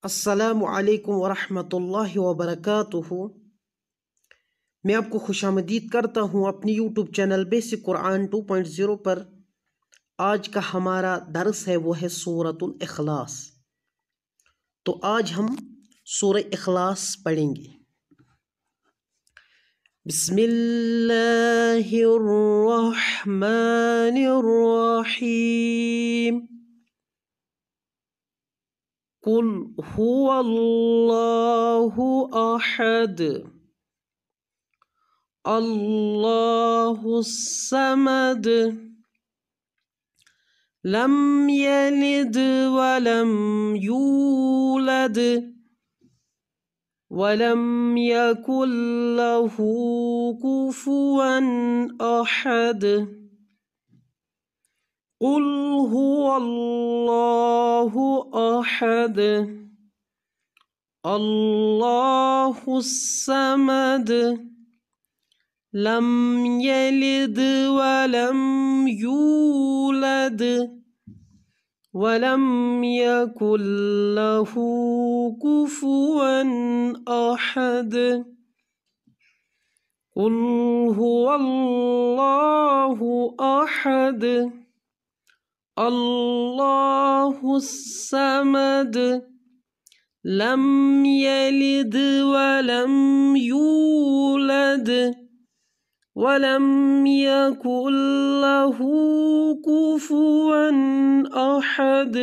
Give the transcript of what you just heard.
अस्सलामु अलैकुम वरहमतुल्लाहि वबरकातुहू। मैं आपको खुशामदीद करता हूँ अपनी यूट्यूब चैनल बेसिक कुरान 2.0 पर। आज का हमारा दर्स है वो है सूरतुल इखलास। तो आज हम सूरह इखलास पढ़ेंगे। बिस्मिल्लाहिर्रहमानिर्रहीम। कुल हुवल्लाहु अहद अल्लाहुस समद लम यलिद वलम यूलद वलम यकुल लहू कुफुवन अहद। कुल हुवल्लाहु अहद अल्लाहुस समद लम यलिद वलम यूलद वलम यकुल लहू कुफुवन अहद। कुल हुवल्लाहु अहद अल्लाहुस समद लम यलिद वलम यूलद वलम यकुल लहू कुफुवन अहद।